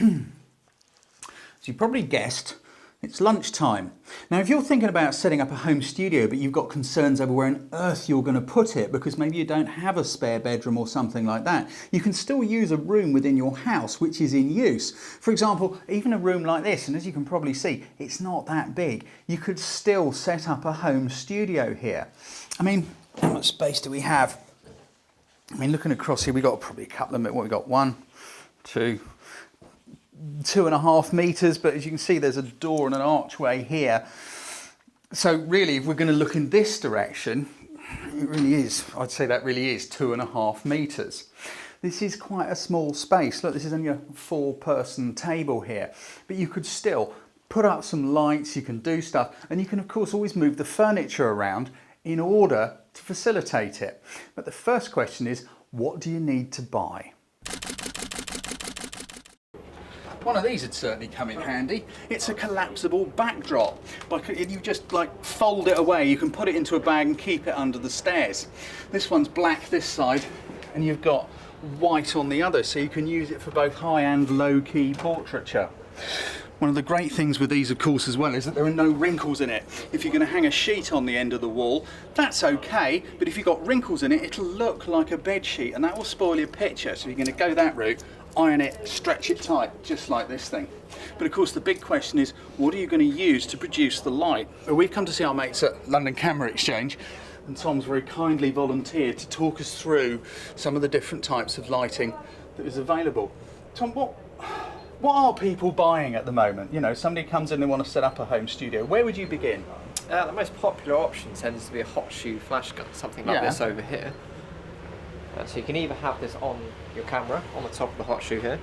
As you probably guessed, it's lunchtime. Now, if you're thinking about setting up a home studio, but you've got concerns over where on earth you're going to put it, because maybe you don't have a spare bedroom or something like that, you can still use a room within your house which is in use. For example, even a room like this, and as you can probably see, it's not that big. You could still set up a home studio here. I mean, how much space do we have? I mean, looking across here, we've got probably a couple of, what we got, 1, 2, 2.5 meters, but as you can see, there's a door and an archway here. So really, if we're going to look in this direction, it really is, I'd say that really is 2.5 meters. This is quite a small space. Look, this is only a 4-person table here, but you could still put up some lights, you can do stuff, and you can of course always move the furniture around in order to facilitate it. But the first question is, what do you need to buy? One of these would certainly come in handy. It's a collapsible backdrop. You just like fold it away, you can put it into a bag and keep it under the stairs. This one's black this side, and you've got white on the other, so you can use it for both high and low key portraiture. One of the great things with these, of course, as well, is that there are no wrinkles in it. If you're going to hang a sheet on the end of the wall, that's okay, but if you've got wrinkles in it, it'll look like a bed sheet, and that will spoil your picture. So if you're going to go that route, iron it, stretch it tight, just like this thing. But of course the big question is, what are you going to use to produce the light? Well, we've come to see our mates at London Camera Exchange, and Tom's very kindly volunteered to talk us through some of the different types of lighting that is available. Tom, what are people buying at the moment? You know, somebody comes in and want to set up a home studio. Where would you begin? The most popular option tends to be a hot shoe flash gun, something like this over here. So you can either have this on your camera, on the top of the hot shoe here,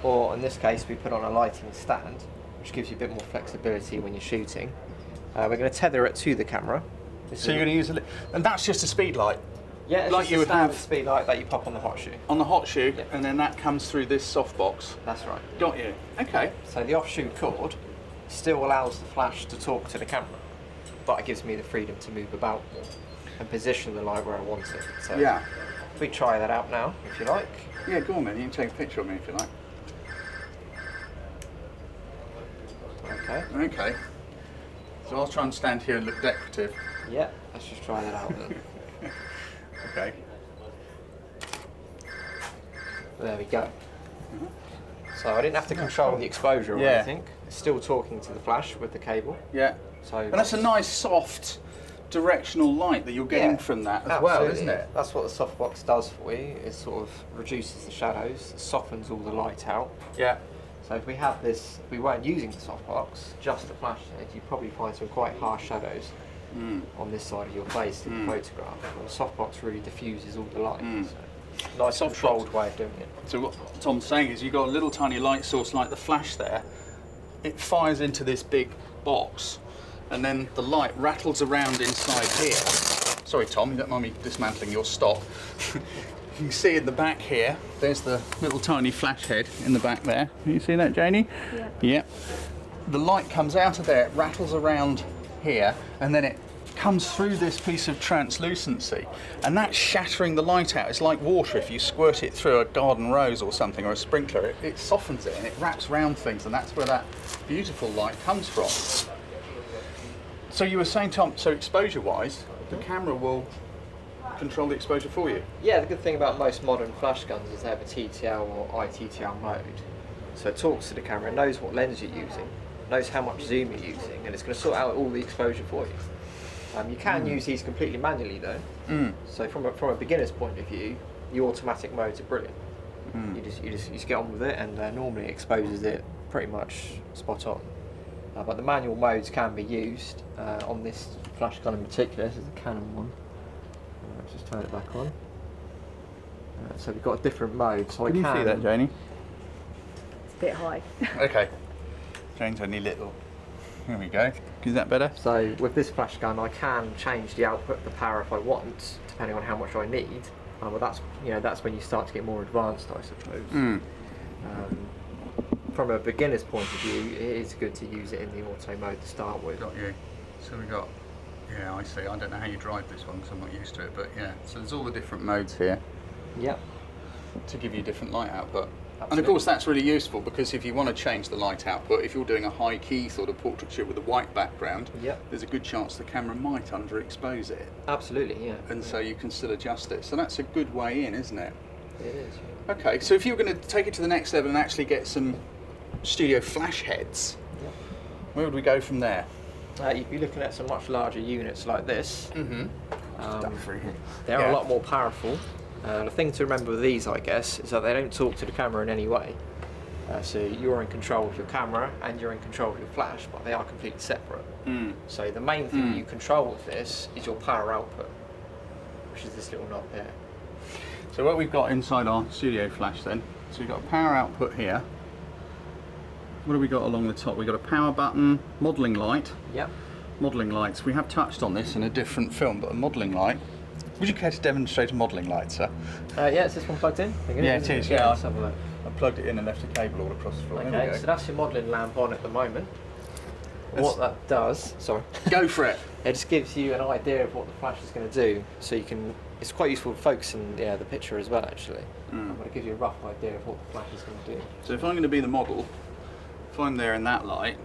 or in this case we put on a lighting stand, which gives you a bit more flexibility when you're shooting. We're going to tether it to the camera. So you're going to use and that's just a speed light? Yeah, it's like just you a would have speed light that you pop on the hot shoe. On the hot shoe, and then that comes through this softbox. That's right. Got you. Okay. So the offshoot cord still allows the flash to talk to the camera, but it gives me the freedom to move about more and position the light where I want it. So yeah. We try that out now, if you like. Yeah, go on then. You can take a picture of me if you like. Okay. Okay. So I'll try and stand here and look decorative. Yeah, let's just try that out then. Okay. There we go. So I didn't have to control the exposure or anything. It's still talking to the flash with the cable. Yeah. So and that's a nice soft directional light that you're getting from that as well, isn't it? That's what the softbox does for you. It sort of reduces the shadows, softens all the light out. Yeah. So if we have this, if we weren't using the softbox, just the flash head, you'd probably find some quite harsh shadows on this side of your face in the photograph. Well, the softbox really diffuses all the light. So nice controlled way of doing it. So what Tom's saying is you've got a little tiny light source like the flash there. It fires into this big box, and then the light rattles around inside here. Sorry Tom, you don't mind me dismantling your stock. You can see in the back here, there's the little tiny flash head in the back there. Can you see that, Janie? Yeah. Yeah. The light comes out of there, it rattles around here, and then it comes through this piece of translucency, and that's shattering the light out. It's like water. If you squirt it through a garden rose or something, or a sprinkler, it softens it and it wraps around things, and that's where that beautiful light comes from. So you were saying, Tom, so exposure-wise, the camera will control the exposure for you? Yeah, the good thing about most modern flash guns is they have a TTL or ITTL mode. So it talks to the camera, it knows what lens you're using, knows how much zoom you're using, and it's going to sort out all the exposure for you. You can use these completely manually though. So from a beginner's point of view, the automatic modes are brilliant. You just get on with it, and normally it exposes it pretty much spot on. But the manual modes can be used on this flash gun in particular. This is a Canon one. Let's just turn it back on. So we've got a different mode. So can you see that, Janie? It's a bit high. Okay. Jane's only little. There we go. Is that better? So with this flash gun, I can change the output of the power if I want, depending on how much I need. But that's when you start to get more advanced, I suppose. From a beginner's point of view, it is good to use it in the auto mode to start with. Got you. So we got. Yeah, I see. I don't know how you drive this one because I'm not used to it, but yeah. So there's all the different modes here. Yep. To give you different light output. And of course that's really useful because if you want to change the light output, if you're doing a high key sort of portraiture with a white background, Yep. there's a good chance the camera might underexpose it. Absolutely, yeah. And so you can still adjust it. So that's a good way in, isn't it? It is. Yeah. Okay, so if you were going to take it to the next level and actually get some studio flash heads, Yep. where would we go from there? You'd be looking at some much larger units like this. Mm-hmm. They're Yeah. a lot more powerful. The thing to remember with these, I guess, is that they don't talk to the camera in any way. So you're in control of your camera and you're in control of your flash, but they are completely separate. Mm. So the main thing you control with this is your power output, which is this little knob here. So what we've got inside our studio flash then, so we've got a power output here. What have we got along the top? We've got a power button, modelling light. Yep. Modelling lights. We have touched on this in a different film, but a modelling light. Would you care to demonstrate a modelling light, sir? Yeah, is this one plugged in? Yeah, it is, yeah. Let's have a look. I plugged it in and left a cable all across the floor. There we Okay, go. so that's your modelling lamp on at the moment. That's- What that does, sorry, Go for it. it just gives you an idea of what the flash is going to do, so you can. It's quite useful for focusing the picture as well, actually. But it gives you a rough idea of what the flash is going to do. So if I'm going to be the model, if I'm there in that light,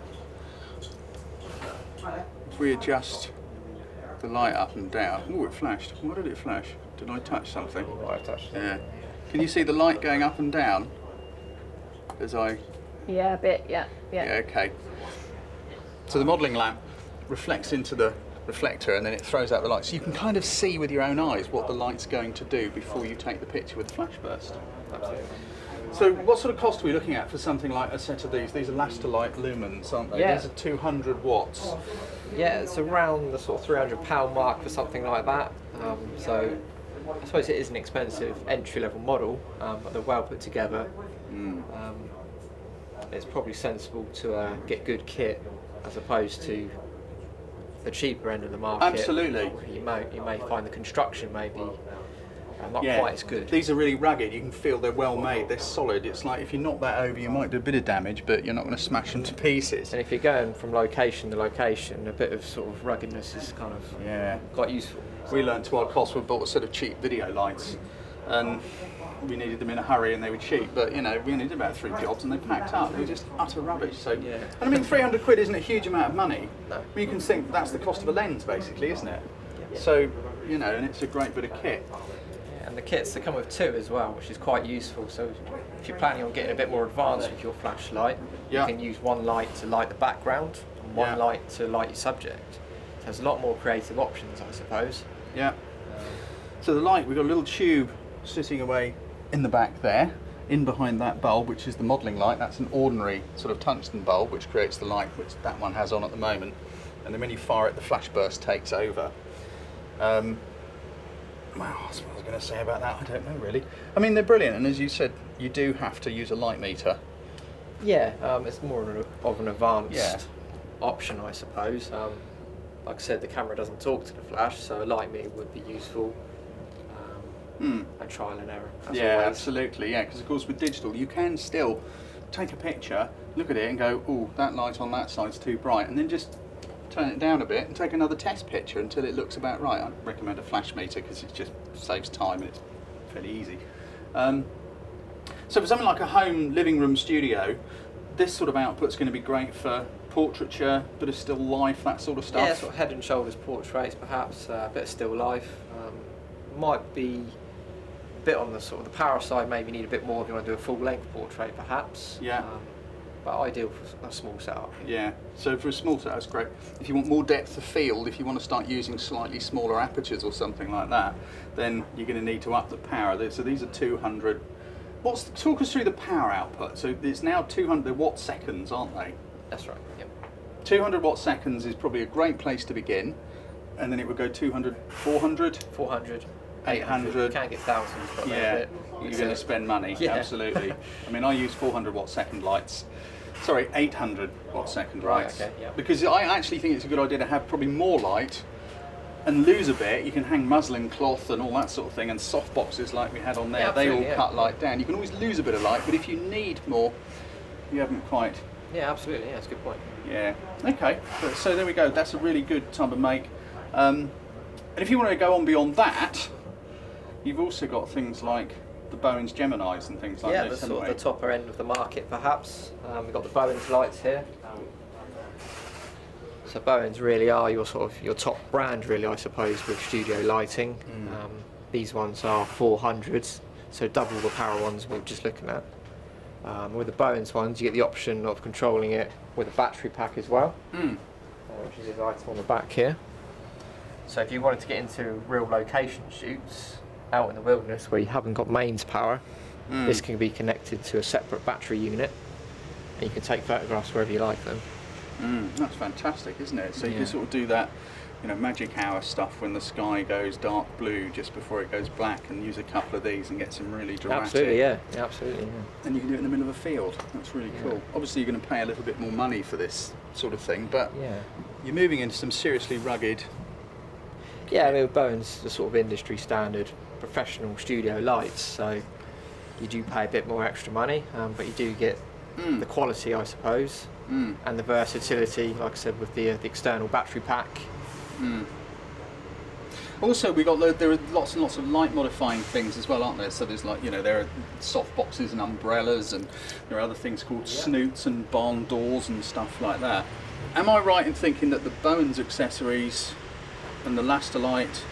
if we adjust the light up and down, oh, it flashed. Why did it flash? Did I touch something? You might have touched it. Yeah. Can you see the light going up and down? As I, Yeah, a bit. Yeah. yeah, okay. So the modelling lamp reflects into the reflector and then it throws out the light. So you can kind of see with your own eyes what the light's going to do before you take the picture with the flash burst. Absolutely. So what sort of cost are we looking at for something like a set of these? These are Lastalite lumens, aren't they? Yeah. These are 200 watts. Yeah, it's around the sort of £300 mark for something like that. So I suppose it is an expensive entry-level model, but they're well put together. It's probably sensible to get good kit as opposed to the cheaper end of the market. Absolutely. You may find the construction maybe not Yeah. quite as good. These are really rugged. You can feel they're well made. They're solid. It's like if you knock that over, you might do a bit of damage, but you're not going to smash them to pieces. And if you're going from location to location, a bit of sort of ruggedness is kind of Yeah. quite useful. We learned to our cost. We bought a set of cheap video lights, and we needed them in a hurry, and they were cheap. But you know, we only did about 3 jobs, and they packed up. They were just utter rubbish. So, Yeah. and I mean, 300 quid isn't a huge amount of money. No. I mean, you can think that's the cost of a lens, basically, isn't it? Yeah. So, you know, and it's a great bit of kit. And the kits, they come with 2 as well, which is quite useful. So if you're planning on getting a bit more advanced with your flashlight, Yeah. you can use one light to light the background and one Yeah. light to light your subject. So there's a lot more creative options, I suppose. Yeah. So the light, we've got a little tube sitting away in the back there, in behind that bulb, which is the modelling light. That's an ordinary sort of tungsten bulb, which creates the light, which that one has on at the moment. And then when you fire it, the flash burst takes over. Well, that's what I was going to say about that. I don't know really. I mean, they're brilliant, and as you said, you do have to use a light meter. Yeah, it's more of an advanced Yeah. option, I suppose. Like I said, the camera doesn't talk to the flash, so a light meter would be useful. And trial and error. As Yeah, always. absolutely. Yeah, because of course with digital, you can still take a picture, look at it, and go, "Oh, that light on that side's too bright," and then just turn it down a bit and take another test picture until it looks about right. I recommend a flash meter because it just saves time and it's fairly easy. So for something like a home living room studio, this sort of output's going to be great for portraiture, bit of still life, that sort of stuff. Yeah, sort of head and shoulders portraits, perhaps a bit of still life. Might be a bit on the sort of the power side. Maybe need a bit more if you want to do a full length portrait, perhaps. Yeah. But ideal for a small setup. Yeah, so for a small set, that's great. If you want more depth of field, if you want to start using slightly smaller apertures or something like that, then you're going to need to up the power. So these are 200. Talk us through the power output. So it's now 200 watt seconds, aren't they? That's right. Yep. 200 watt seconds is probably a great place to begin, and then it would go 200, 400, 400, 800. You can get thousands, but they're Yeah, a bit, you're going to spend money, Yeah. absolutely. I mean, I use 400 watt second lights. Sorry, 800 watt second Right, lights. okay, yeah. Because I actually think it's a good idea to have probably more light and lose a bit. You can hang muslin cloth and all that sort of thing, and soft boxes like we had on there, Yeah, they all absolutely, yeah. cut light down. You can always lose a bit of light, but if you need more, you haven't quite. Yeah, absolutely. Yeah, that's a good point. Yeah. Okay. So there we go. That's a really good tub and make. And if you want to go on beyond that, you've also got things like the Bowen's Geminis and things like Yeah, this. the sort of the topper end of the market, perhaps. We've got the Bowen's lights here. So Bowen's really are your sort of your top brand, really, I suppose, with studio lighting. These ones are 400s, so double the power ones we were just looking at. With the Bowen's ones, you get the option of controlling it with a battery pack as well, which is this item on the back here. So if you wanted to get into real location shoots out in the wilderness where you haven't got mains power, this can be connected to a separate battery unit, and you can take photographs wherever you like them. That's fantastic, isn't it? So you can sort of do that, you know, magic hour stuff when the sky goes dark blue just before it goes black, and use a couple of these and get some really dramatic. Absolutely, yeah, absolutely. Yeah. And you can do it in the middle of a field. That's really cool. Obviously, you're going to pay a little bit more money for this sort of thing, but you're moving into some seriously rugged. Yeah, I mean, Bowen's the sort of industry standard professional studio lights, so you do pay a bit more extra money, but you do get the quality, I suppose, and the versatility, like I said, with the external battery pack. Also, there are lots and lots of light modifying things as well, aren't there? So there's, like, you know, there are soft boxes and umbrellas, and there are other things called snoots and barn doors and stuff like that. Am I right in thinking that the Bowen's accessories and the Laster light,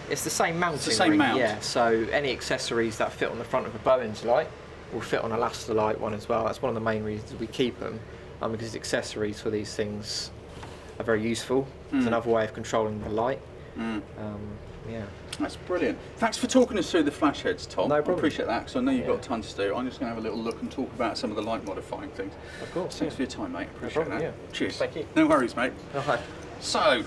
It's the same mounting it's the same ring, mount? yeah. So any accessories that fit on the front of a Bowen's light will fit on a Laster light one as well. That's one of the main reasons we keep them, because accessories for these things are very useful. It's another way of controlling the light. Yeah. That's brilliant. Thanks for talking us through the flash heads, Tom. No problem. I appreciate that, because I know you've got tons to do. I'm just going to have a little look and talk about some of the light modifying things. Of course. Thanks for your time, mate. Appreciate problem, that. yeah. Cheers. Thank you. No worries, mate. Okay. So,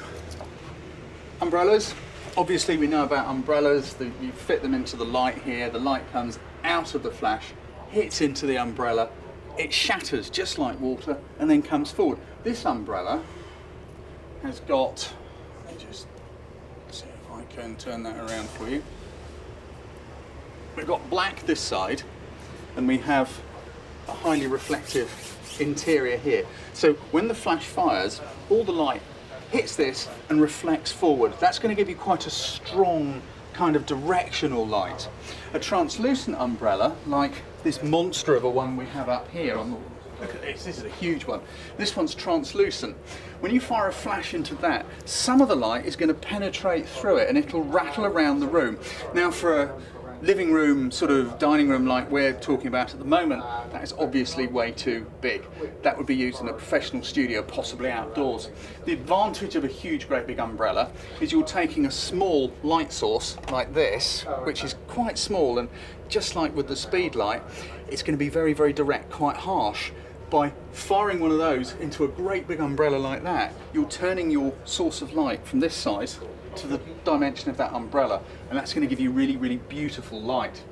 umbrellas. Obviously, we know about umbrellas. You fit them into the light here. The light comes out of the flash, hits into the umbrella. It shatters just like water and then comes forward. This umbrella has got, let me just see if I can turn that around for you. We've got black this side, and we have a highly reflective interior here. So when the flash fires, all the light hits this and reflects forward. That's going to give you quite a strong kind of directional light. A translucent umbrella, like this monster of a one we have up here on the, look at this is a huge one. This one's translucent. When you fire a flash into that, some of the light is going to penetrate through it and it'll rattle around the room. Now, for a living room, sort of dining room like we're talking about at the moment, that is obviously way too big. That would be used in a professional studio, possibly outdoors. The advantage of a huge, great big umbrella is you're taking a small light source like this, which is quite small, and just like with the speed light, it's going to be very, very direct, quite harsh. By firing one of those into a great big umbrella like that, you're turning your source of light from this size to the dimension of that umbrella, and that's going to give you really, really beautiful light.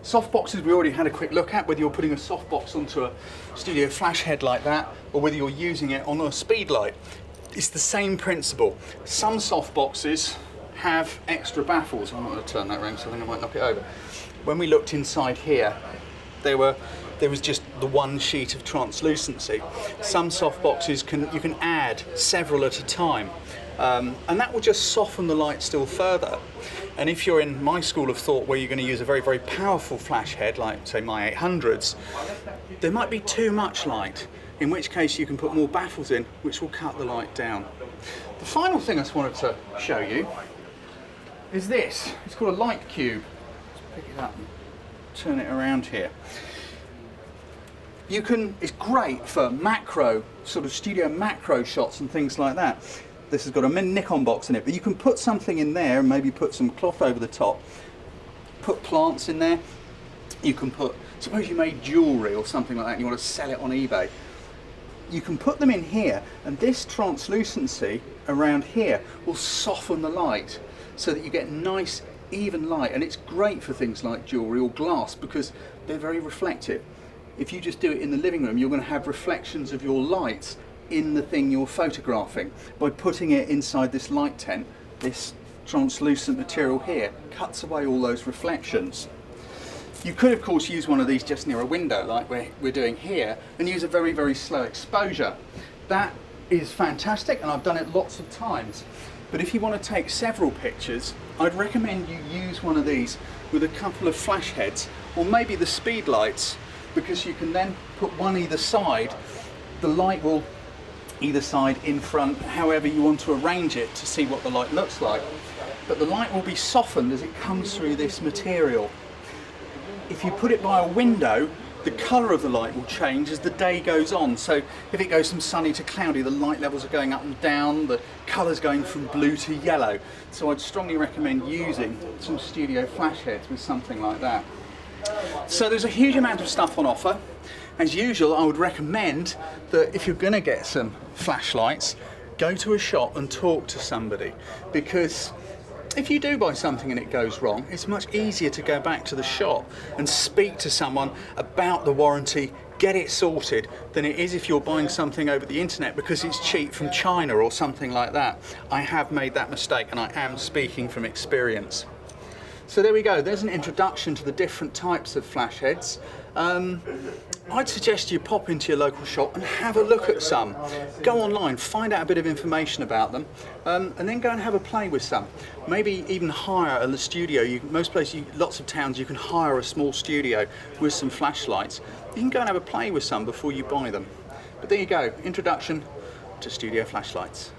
Softboxes we already had a quick look at, whether you're putting a softbox onto a studio flash head like that, or whether you're using it on a speed light. It's the same principle. Some softboxes have extra baffles. I'm not going to turn that around, so I think I might knock it over. When we looked inside here, there was just the one sheet of translucency. Some softboxes you can add several at a time. And that will just soften the light still further. And if you're in my school of thought where you're going to use a very, very powerful flash head, like say my 800s, there might be too much light, in which case you can put more baffles in, which will cut the light down. The final thing I just wanted to show you is this. It's called a light cube. Let's pick it up and turn it around here. It's great for macro, sort of studio macro shots and things like that. This has got a Nikon box in it, but you can put something in there and maybe put some cloth over the top, put plants in there. You can suppose you made jewellery or something like that and you want to sell it on eBay. You can put them in here, and this translucency around here will soften the light so that you get nice even light, and it's great for things like jewellery or glass because they're very reflective. If you just do it in the living room, you're going to have reflections of your lights in the thing you're photographing. By putting it inside this light tent, this translucent material here cuts away all those reflections. You could of course use one of these just near a window like we're doing here, and use a very, very slow exposure. That is fantastic, and I've done it lots of times. But if you want to take several pictures I'd recommend you use one of these with a couple of flash heads, or maybe the speed lights, because you can then put one either side. The light will either side, in front, however you want to arrange it to see what the light looks like. But the light will be softened as it comes through this material. If you put it by a window, the colour of the light will change as the day goes on. So if it goes from sunny to cloudy, the light levels are going up and down, the colour's going from blue to yellow. So I'd strongly recommend using some studio flash heads with something like that. So there's a huge amount of stuff on offer. As usual, I would recommend that if you're going to get some flashlights, go to a shop and talk to somebody, because if you do buy something and it goes wrong, it's much easier to go back to the shop and speak to someone about the warranty, get it sorted, than it is if you're buying something over the internet because it's cheap from China or something like that. I have made that mistake, and I am speaking from experience. So there we go, there's an introduction to the different types of flash heads. I'd suggest you pop into your local shop and have a look at some. Go online, find out a bit of information about them, and then go and have a play with some. Maybe even hire a studio. Most places, lots of towns, you can hire a small studio with some flashlights. You can go and have a play with some before you buy them. But there you go, introduction to studio flashlights.